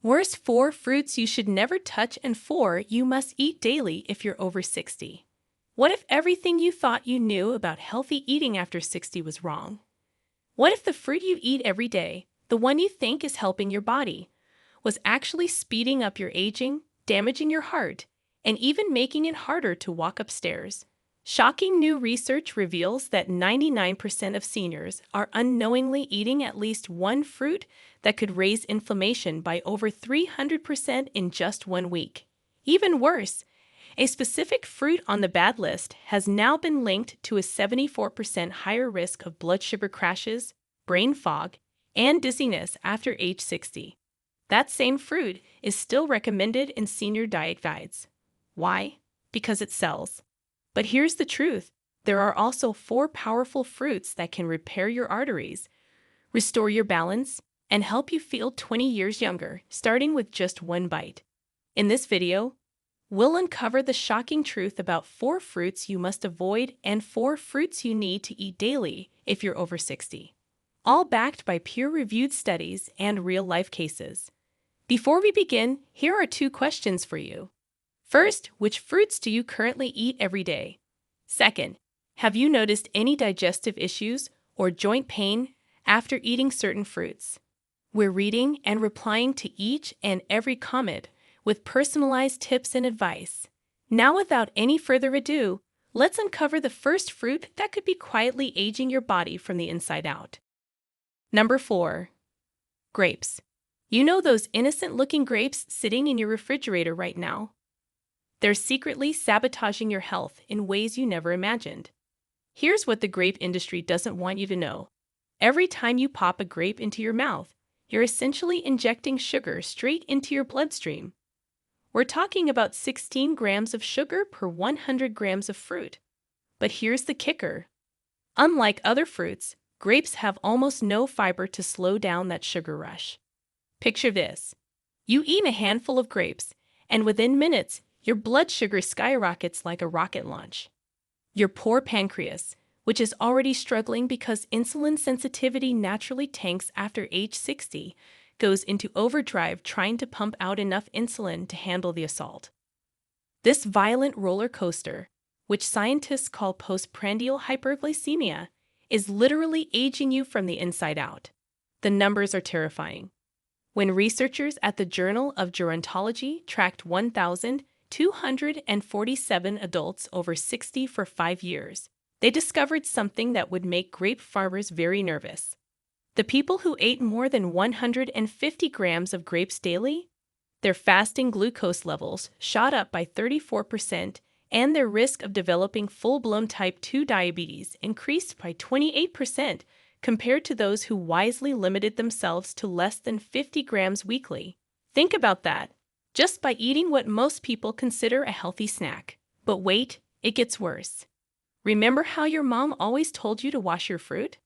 Worst 4 fruits you should never touch and 4 you must eat daily if you're over 60. What if everything you thought you knew about healthy eating after 60 was wrong? What if the fruit you eat every day, the one you think is helping your body, was actually speeding up your aging, damaging your heart, and even making it harder to walk upstairs? Shocking new research reveals that 99% of seniors are unknowingly eating at least one fruit that could raise inflammation by over 300% in just 1 week. Even worse, a specific fruit on the bad list has now been linked to a 74% higher risk of blood sugar crashes, brain fog, and dizziness after age 60. That same fruit is still recommended in senior diet guides. Why? Because it sells. But here's the truth. There are also 4 powerful fruits that can repair your arteries, restore your balance, and help you feel 20 years younger, starting with just 1 bite. In this video, we'll uncover the shocking truth about 4 fruits you must avoid and 4 fruits you need to eat daily if you're over 60. All backed by peer-reviewed studies and real-life cases. Before we begin, here are 2 questions for you. First, which fruits do you currently eat every day? Second, have you noticed any digestive issues or joint pain after eating certain fruits? We're reading and replying to each and every comment with personalized tips and advice. Now, without any further ado, let's uncover the first fruit that could be quietly aging your body from the inside out. Number 4. Grapes. You know those innocent-looking grapes sitting in your refrigerator right now? They're secretly sabotaging your health in ways you never imagined. Here's what the grape industry doesn't want you to know. Every time you pop a grape into your mouth, you're essentially injecting sugar straight into your bloodstream. We're talking about 16 grams of sugar per 100 grams of fruit. But here's the kicker. Unlike other fruits, grapes have almost no fiber to slow down that sugar rush. Picture this. You eat a handful of grapes, and within minutes, your blood sugar skyrockets like a rocket launch. Your poor pancreas, which is already struggling because insulin sensitivity naturally tanks after age 60, goes into overdrive trying to pump out enough insulin to handle the assault. This violent roller coaster, which scientists call postprandial hyperglycemia, is literally aging you from the inside out. The numbers are terrifying. When researchers at the Journal of Gerontology tracked 1,247 adults over 60 for 5 years, they discovered something that would make grape farmers very nervous. The people who ate more than 150 grams of grapes daily, their fasting glucose levels shot up by 34%, and their risk of developing full-blown type 2 diabetes increased by 28% compared to those who wisely limited themselves to less than 50 grams weekly. Think about that, just by eating what most people consider a healthy snack. But wait, it gets worse. Remember how your mom always told you to wash your fruit?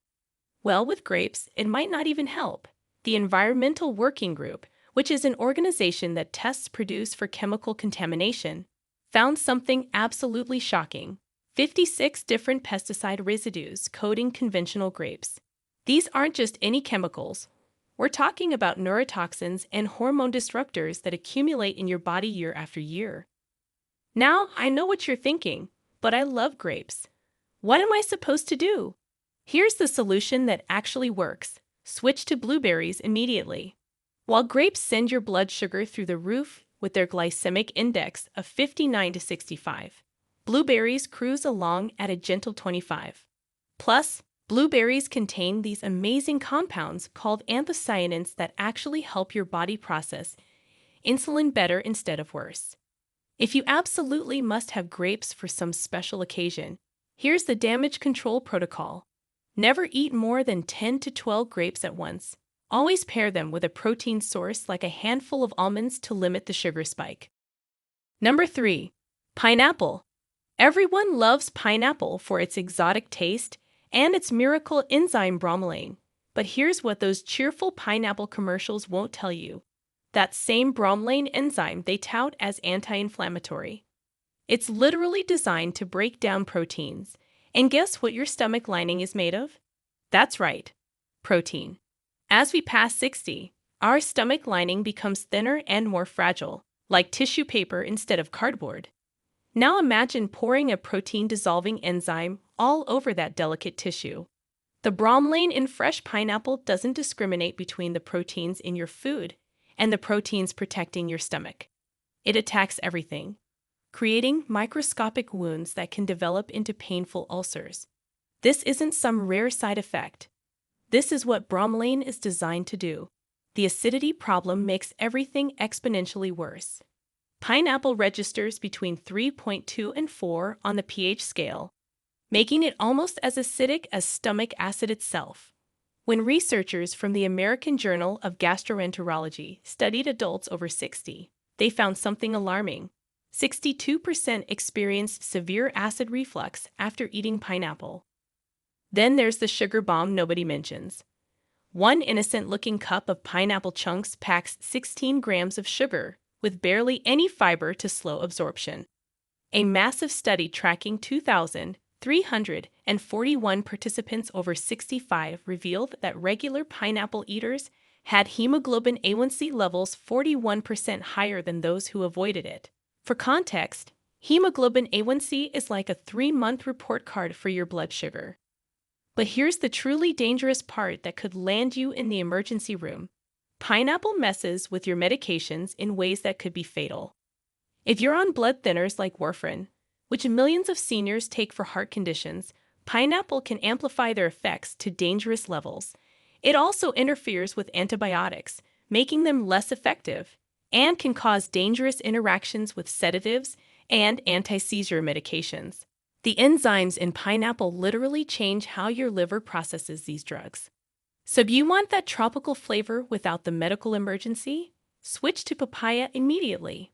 Well, with grapes, it might not even help. The Environmental Working Group, which is an organization that tests produce for chemical contamination, found something absolutely shocking: 56 different pesticide residues coating conventional grapes. These aren't just any chemicals. We're talking about neurotoxins and hormone disruptors that accumulate in your body year after year. Now, I know what you're thinking, but I love grapes. What am I supposed to do? Here's the solution that actually works. Switch to blueberries immediately. While grapes send your blood sugar through the roof with their glycemic index of 59 to 65, blueberries cruise along at a gentle 25. Plus, blueberries contain these amazing compounds called anthocyanins that actually help your body process insulin better instead of worse. If you absolutely must have grapes for some special occasion, here's the damage control protocol. Never eat more than 10 to 12 grapes at once. Always pair them with a protein source like a handful of almonds to limit the sugar spike. Number 3. Pineapple. Everyone loves pineapple for its exotic taste and its miracle enzyme bromelain. But here's what those cheerful pineapple commercials won't tell you. That same bromelain enzyme they tout as anti-inflammatory. It's literally designed to break down proteins. And guess what your stomach lining is made of? That's right, protein. As we pass 60, our stomach lining becomes thinner and more fragile, like tissue paper instead of cardboard. Now imagine pouring a protein-dissolving enzyme all over that delicate tissue. The bromelain in fresh pineapple doesn't discriminate between the proteins in your food and the proteins protecting your stomach. It attacks everything, creating microscopic wounds that can develop into painful ulcers. This isn't some rare side effect. This is what bromelain is designed to do. The acidity problem makes everything exponentially worse. Pineapple registers between 3.2 and 4 on the pH scale, making it almost as acidic as stomach acid itself. When researchers from the American Journal of Gastroenterology studied adults over 60, they found something alarming. 62% experienced severe acid reflux after eating pineapple. Then there's the sugar bomb nobody mentions. One innocent-looking cup of pineapple chunks packs 16 grams of sugar, with barely any fiber to slow absorption. A massive study tracking 2,341 participants over 65 revealed that regular pineapple eaters had hemoglobin A1C levels 41% higher than those who avoided it. For context, hemoglobin A1C is like a 3-month report card for your blood sugar. But here's the truly dangerous part that could land you in the emergency room. Pineapple messes with your medications in ways that could be fatal. If you're on blood thinners like warfarin, which millions of seniors take for heart conditions, pineapple can amplify their effects to dangerous levels. It also interferes with antibiotics, making them less effective, and can cause dangerous interactions with sedatives and anti-seizure medications. The enzymes in pineapple literally change how your liver processes these drugs. So do you want that tropical flavor without the medical emergency? Switch to papaya immediately.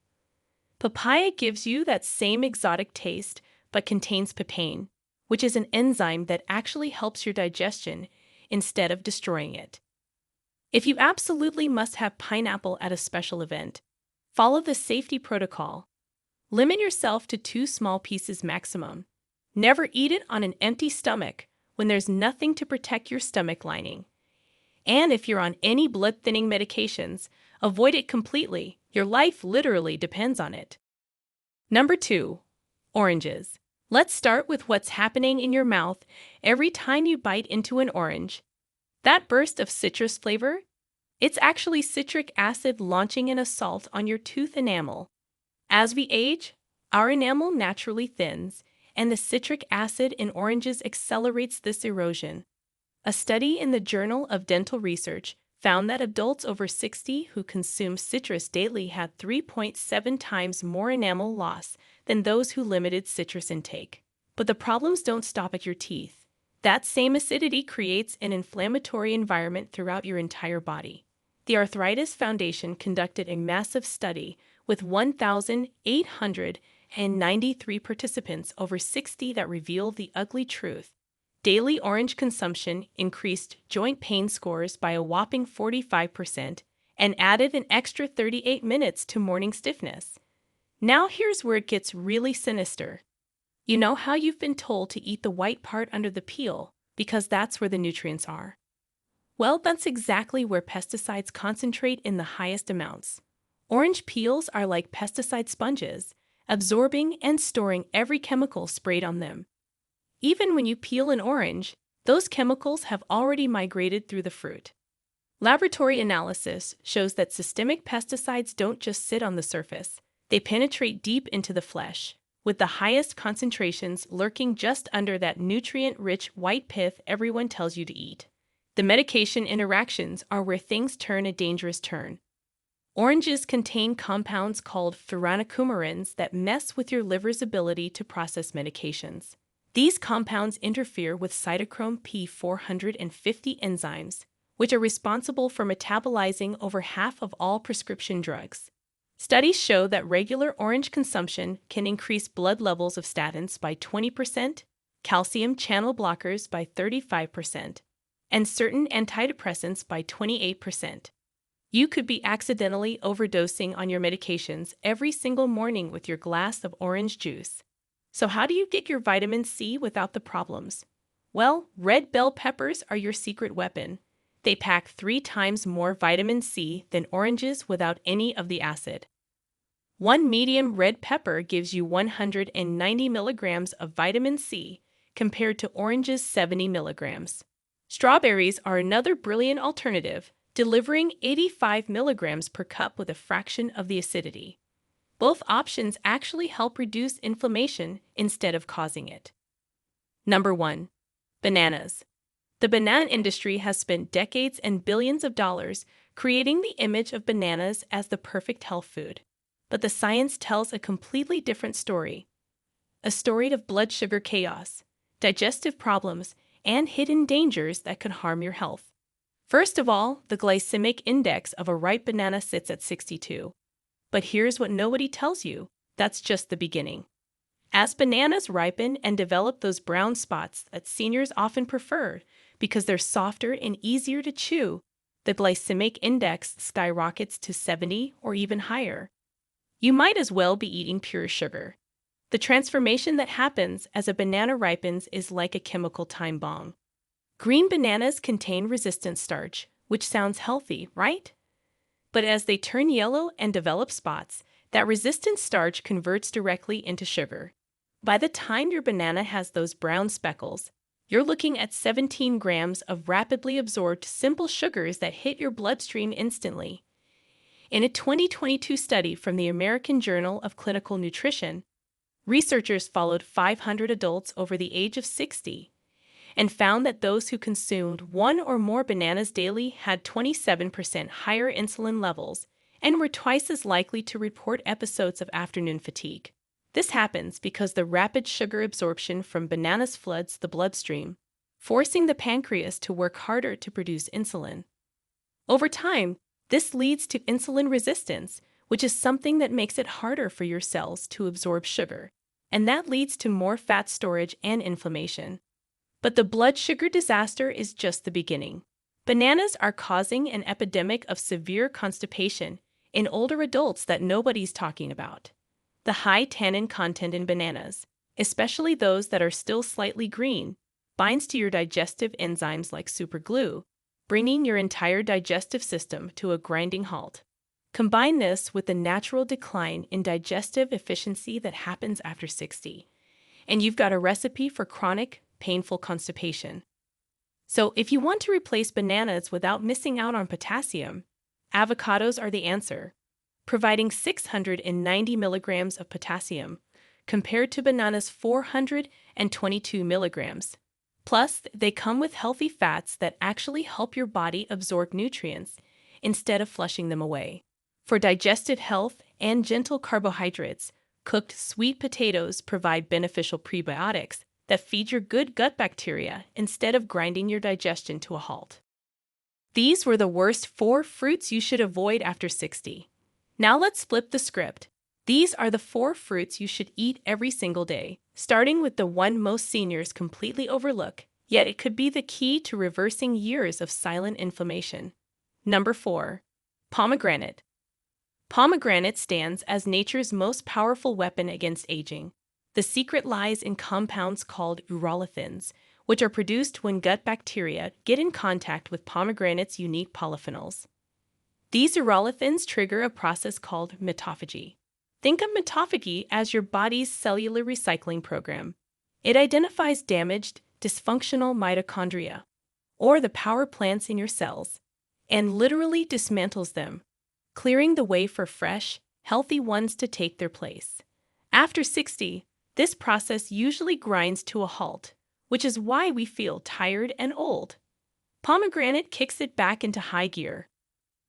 Papaya gives you that same exotic taste, but contains papain, which is an enzyme that actually helps your digestion instead of destroying it. If you absolutely must have pineapple at a special event, follow the safety protocol. Limit yourself to 2 small pieces maximum. Never eat it on an empty stomach when there's nothing to protect your stomach lining. And if you're on any blood-thinning medications, avoid it completely. Your life literally depends on it. Number 2. Oranges. Let's start with what's happening in your mouth every time you bite into an orange. That burst of citrus flavor? It's actually citric acid launching an assault on your tooth enamel. As we age, our enamel naturally thins, and the citric acid in oranges accelerates this erosion. A study in the Journal of Dental Research found that adults over 60 who consume citrus daily had 3.7 times more enamel loss than those who limited citrus intake. But the problems don't stop at your teeth. That same acidity creates an inflammatory environment throughout your entire body. The Arthritis Foundation conducted a massive study with 1,893 participants over 60 that revealed the ugly truth. Daily orange consumption increased joint pain scores by a whopping 45% and added an extra 38 minutes to morning stiffness. Now here's where it gets really sinister. You know how you've been told to eat the white part under the peel because that's where the nutrients are? Well, that's exactly where pesticides concentrate in the highest amounts. Orange peels are like pesticide sponges, absorbing and storing every chemical sprayed on them. Even when you peel an orange, those chemicals have already migrated through the fruit. Laboratory analysis shows that systemic pesticides don't just sit on the surface, they penetrate deep into the flesh, with the highest concentrations lurking just under that nutrient-rich white pith everyone tells you to eat. The medication interactions are where things turn a dangerous turn. Oranges contain compounds called furanocoumarins that mess with your liver's ability to process medications. These compounds interfere with cytochrome P450 enzymes, which are responsible for metabolizing over half of all prescription drugs. Studies show that regular orange consumption can increase blood levels of statins by 20%, calcium channel blockers by 35%, and certain antidepressants by 28%. You could be accidentally overdosing on your medications every single morning with your glass of orange juice. So how do you get your vitamin C without the problems? Well, red bell peppers are your secret weapon. They pack 3 times more vitamin C than oranges without any of the acid. One medium red pepper gives you 190 milligrams of vitamin C compared to oranges' 70 milligrams. Strawberries are another brilliant alternative, delivering 85 milligrams per cup with a fraction of the acidity. Both options actually help reduce inflammation instead of causing it. Number 1. Bananas. The banana industry has spent decades and billions of dollars creating the image of bananas as the perfect health food. But the science tells a completely different story. A story of blood sugar chaos, digestive problems, and hidden dangers that could harm your health. First of all, the glycemic index of a ripe banana sits at 62. But here's what nobody tells you. That's just the beginning. As bananas ripen and develop those brown spots that seniors often prefer because they're softer and easier to chew, the glycemic index skyrockets to 70 or even higher. You might as well be eating pure sugar. The transformation that happens as a banana ripens is like a chemical time bomb. Green bananas contain resistant starch, which sounds healthy, right? But as they turn yellow and develop spots, that resistant starch converts directly into sugar. By the time your banana has those brown speckles, you're looking at 17 grams of rapidly absorbed simple sugars that hit your bloodstream instantly. In a 2022 study from the American Journal of Clinical Nutrition, researchers followed 500 adults over the age of 60 and found that those who consumed one or more bananas daily had 27% higher insulin levels and were twice as likely to report episodes of afternoon fatigue. This happens because the rapid sugar absorption from bananas floods the bloodstream, forcing the pancreas to work harder to produce insulin. Over time, this leads to insulin resistance, which is something that makes it harder for your cells to absorb sugar, and that leads to more fat storage and inflammation. But the blood sugar disaster is just the beginning. Bananas are causing an epidemic of severe constipation in older adults that nobody's talking about. The high tannin content in bananas, especially those that are still slightly green, binds to your digestive enzymes like superglue, bringing your entire digestive system to a grinding halt. Combine this with the natural decline in digestive efficiency that happens after 60, and you've got a recipe for chronic, painful constipation. So if you want to replace bananas without missing out on potassium, avocados are the answer, providing 690 milligrams of potassium, compared to bananas' 422 milligrams. Plus, they come with healthy fats that actually help your body absorb nutrients instead of flushing them away. For digestive health and gentle carbohydrates, cooked sweet potatoes provide beneficial prebiotics that feed your good gut bacteria instead of grinding your digestion to a halt. These were the worst 4 fruits you should avoid after 60. Now let's flip the script. These are the 4 fruits you should eat every single day, starting with the one most seniors completely overlook, yet it could be the key to reversing years of silent inflammation. Number 4. Pomegranate. Pomegranate stands as nature's most powerful weapon against aging. The secret lies in compounds called urolithins, which are produced when gut bacteria get in contact with pomegranate's unique polyphenols. These urolithins trigger a process called mitophagy. Think of mitophagy as your body's cellular recycling program. It identifies damaged, dysfunctional mitochondria, or the power plants in your cells, and literally dismantles them, clearing the way for fresh, healthy ones to take their place. After 60, this process usually grinds to a halt, which is why we feel tired and old. Pomegranate kicks it back into high gear.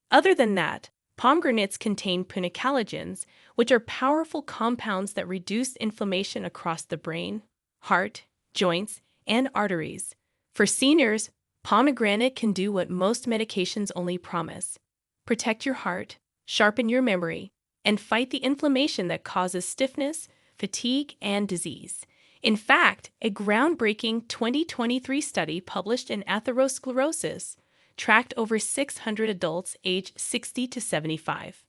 Other than that, pomegranates contain punicalagins, which are powerful compounds that reduce inflammation across the brain, heart, joints, and arteries. For seniors, pomegranate can do what most medications only promise: protect your heart, sharpen your memory, and fight the inflammation that causes stiffness, fatigue, and disease. In fact, a groundbreaking 2023 study published in Atherosclerosis tracked over 600 adults aged 60 to 75.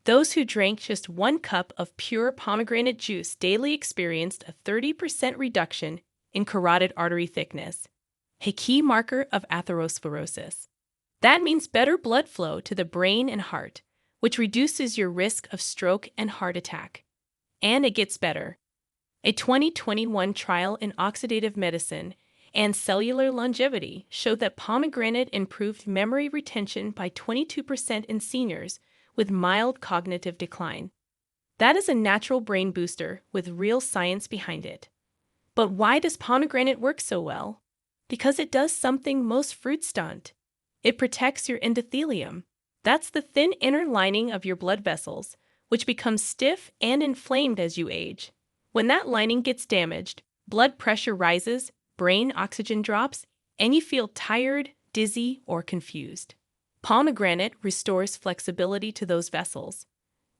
Those who drank just 1 cup of pure pomegranate juice daily experienced a 30% reduction in carotid artery thickness, a key marker of atherosclerosis. That means better blood flow to the brain and heart, which reduces your risk of stroke and heart attack. And it gets better. A 2021 trial in oxidative medicine and cellular longevity showed that pomegranate improved memory retention by 22% in seniors with mild cognitive decline. That is a natural brain booster with real science behind it. But why does pomegranate work so well? Because it does something most fruits don't. It protects your endothelium. That's the thin inner lining of your blood vessels, which becomes stiff and inflamed as you age. When that lining gets damaged, blood pressure rises, brain oxygen drops, and you feel tired, dizzy, or confused. Pomegranate restores flexibility to those vessels,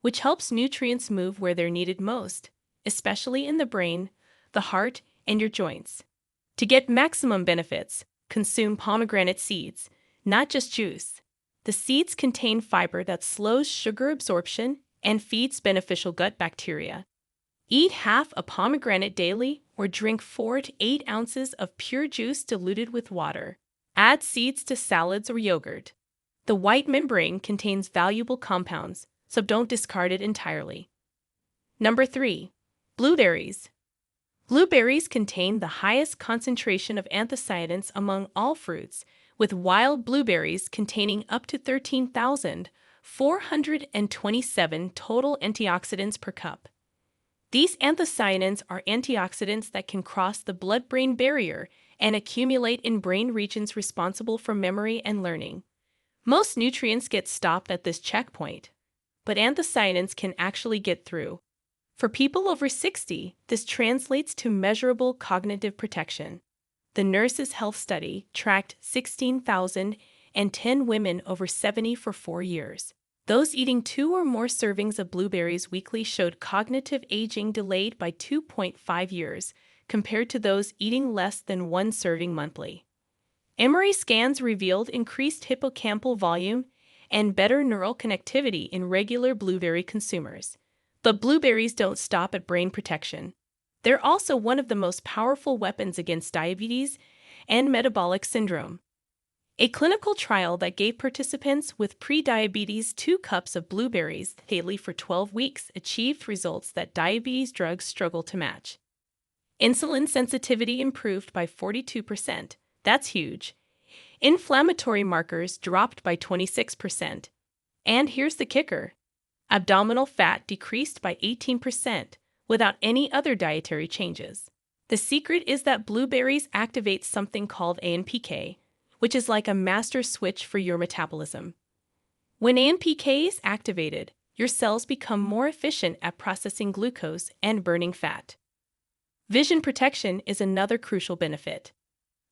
which helps nutrients move where they're needed most, especially in the brain, the heart, and your joints. To get maximum benefits, consume pomegranate seeds, not just juice. The seeds contain fiber that slows sugar absorption and feeds beneficial gut bacteria. Eat half a pomegranate daily or drink 4 to 8 ounces of pure juice diluted with water. Add seeds to salads or yogurt. The white membrane contains valuable compounds, so don't discard it entirely. Number 3. Blueberries. Blueberries contain the highest concentration of anthocyanins among all fruits, with wild blueberries containing up to 13,427 total antioxidants per cup. These anthocyanins are antioxidants that can cross the blood-brain barrier and accumulate in brain regions responsible for memory and learning. Most nutrients get stopped at this checkpoint, but anthocyanins can actually get through. For people over 60, this translates to measurable cognitive protection. The Nurses' Health Study tracked 16,010 women over 70 for 4 years. Those eating 2 or more servings of blueberries weekly showed cognitive aging delayed by 2.5 years, compared to those eating less than 1 serving monthly. MRI scans revealed increased hippocampal volume and better neural connectivity in regular blueberry consumers. But blueberries don't stop at brain protection. They're also one of the most powerful weapons against diabetes and metabolic syndrome. A clinical trial that gave participants with prediabetes 2 cups of blueberries daily for 12 weeks achieved results that diabetes drugs struggle to match. Insulin sensitivity improved by 42%. That's huge. Inflammatory markers dropped by 26%. And here's the kicker. Abdominal fat decreased by 18% without any other dietary changes. The secret is that blueberries activate something called AMPK, which is like a master switch for your metabolism. When AMPK is activated, your cells become more efficient at processing glucose and burning fat. Vision protection is another crucial benefit.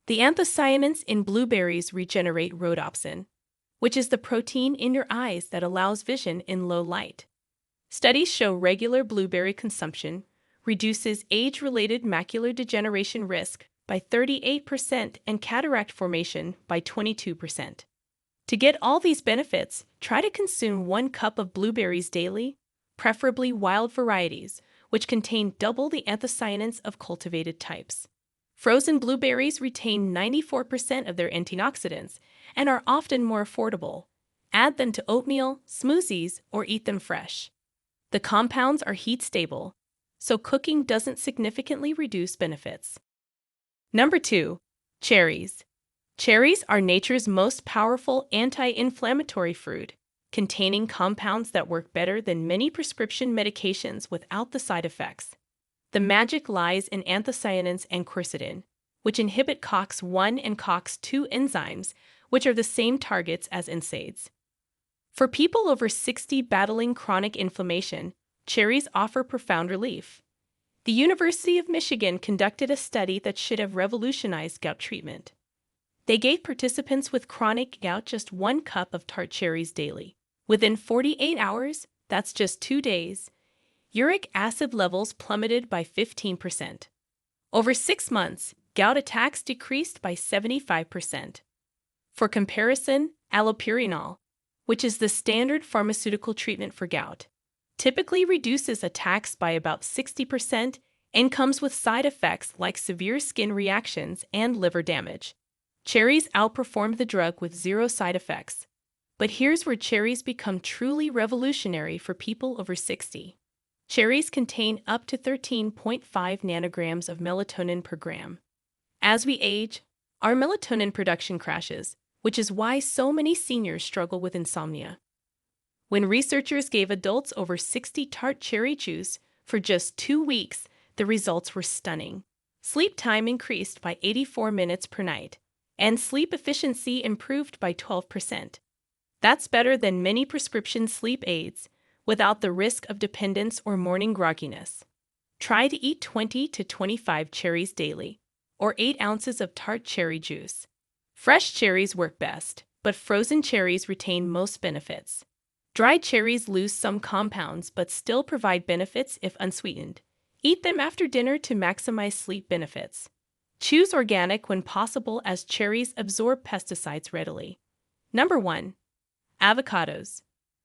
The anthocyanins in blueberries regenerate rhodopsin, which is the protein in your eyes that allows vision in low light. Studies show regular blueberry consumption reduces age-related macular degeneration risk by 38% and cataract formation by 22%. To get all these benefits, try to consume 1 cup of blueberries daily, preferably wild varieties, which contain double the anthocyanins of cultivated types. Frozen blueberries retain 94% of their antioxidants and are often more affordable. Add them to oatmeal, smoothies, or eat them fresh. The compounds are heat-stable, so cooking doesn't significantly reduce benefits. Number 2. Cherries. Cherries are nature's most powerful anti-inflammatory fruit, containing compounds that work better than many prescription medications without the side effects. The magic lies in anthocyanins and quercetin, which inhibit COX-1 and COX-2 enzymes, which are the same targets as NSAIDs. For people over 60 battling chronic inflammation, cherries offer profound relief. The University of Michigan conducted a study that should have revolutionized gout treatment. They gave participants with chronic gout just 1 cup of tart cherries daily. Within 48 hours, that's just 2 days, uric acid levels plummeted by 15%. Over 6 months, gout attacks decreased by 75%. For comparison, allopurinol, which is the standard pharmaceutical treatment for gout, typically reduces attacks by about 60% and comes with side effects like severe skin reactions and liver damage. Cherries outperformed the drug with zero side effects. But here's where cherries become truly revolutionary for people over 60. Cherries contain up to 13.5 nanograms of melatonin per gram. As we age, our melatonin production crashes, which is why so many seniors struggle with insomnia. When researchers gave adults over 60 tart cherry juice for just 2 weeks, the results were stunning. Sleep time increased by 84 minutes per night, and sleep efficiency improved by 12%. That's better than many prescription sleep aids, without the risk of dependence or morning grogginess. Try to eat 20 to 25 cherries daily, or 8 ounces of tart cherry juice. Fresh cherries work best, but frozen cherries retain most benefits. Dried cherries lose some compounds but still provide benefits if unsweetened. Eat them after dinner to maximize sleep benefits. Choose organic when possible, as cherries absorb pesticides readily. Number 1. Avocados.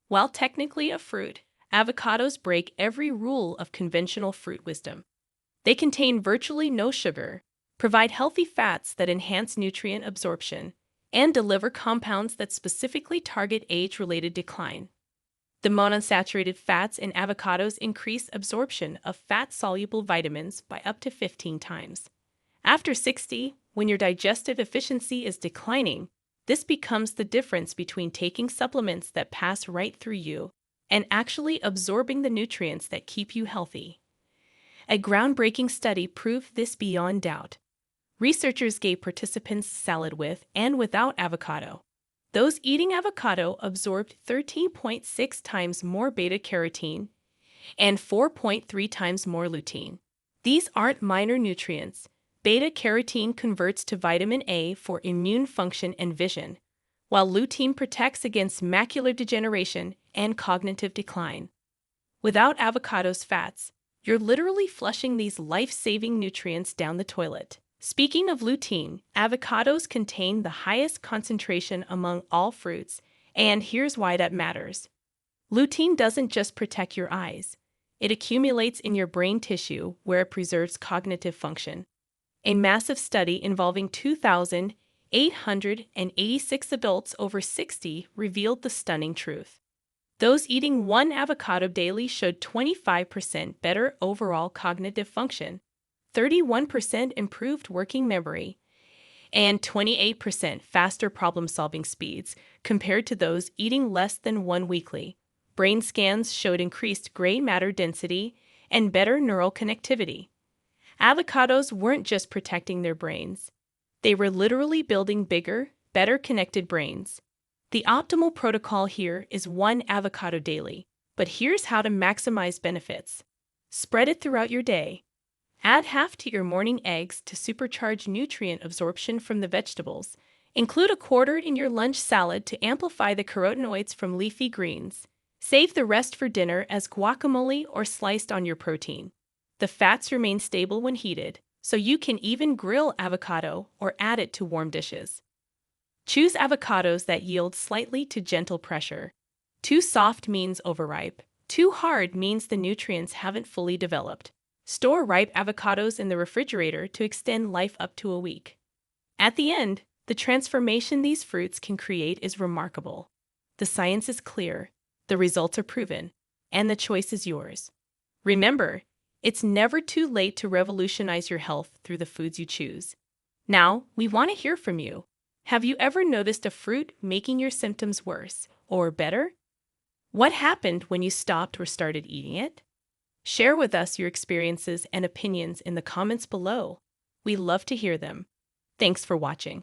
While technically a fruit, avocados break every rule of conventional fruit wisdom. They contain virtually no sugar, provide healthy fats that enhance nutrient absorption, and deliver compounds that specifically target age-related decline. The monounsaturated fats in avocados increase absorption of fat-soluble vitamins by up to 15 times. After 60, when your digestive efficiency is declining, this becomes the difference between taking supplements that pass right through you and actually absorbing the nutrients that keep you healthy. A groundbreaking study proved this beyond doubt. Researchers gave participants salad with and without avocado. Those eating avocado absorbed 13.6 times more beta-carotene and 4.3 times more lutein. These aren't minor nutrients. Beta-carotene converts to vitamin A for immune function and vision, while lutein protects against macular degeneration and cognitive decline. Without avocado's fats, you're literally flushing these life-saving nutrients down the toilet. Speaking of lutein, avocados contain the highest concentration among all fruits, and here's why that matters. Lutein doesn't just protect your eyes. It accumulates in your brain tissue, where it preserves cognitive function. A massive study involving 2,886 adults over 60 revealed the stunning truth. Those eating one avocado daily showed 25% better overall cognitive function, 31% improved working memory, and 28% faster problem-solving speeds compared to those eating less than one weekly. Brain scans showed increased gray matter density and better neural connectivity. Avocados weren't just protecting their brains. They were literally building bigger, better connected brains. The optimal protocol here is one avocado daily, but here's how to maximize benefits. Spread it throughout your day. Add half to your morning eggs to supercharge nutrient absorption from the vegetables. Include a quarter in your lunch salad to amplify the carotenoids from leafy greens. Save the rest for dinner as guacamole or sliced on your protein. The fats remain stable when heated, so you can even grill avocado or add it to warm dishes. Choose avocados that yield slightly to gentle pressure. Too soft means overripe. Too hard means the nutrients haven't fully developed. Store ripe avocados in the refrigerator to extend life up to a week. At the end, the transformation these fruits can create is remarkable. The science is clear, the results are proven, and the choice is yours. Remember, it's never too late to revolutionize your health through the foods you choose. Now, we want to hear from you. Have you ever noticed a fruit making your symptoms worse or better? What happened when you stopped or started eating it? Share with us your experiences and opinions in the comments below. We love to hear them. Thanks for watching.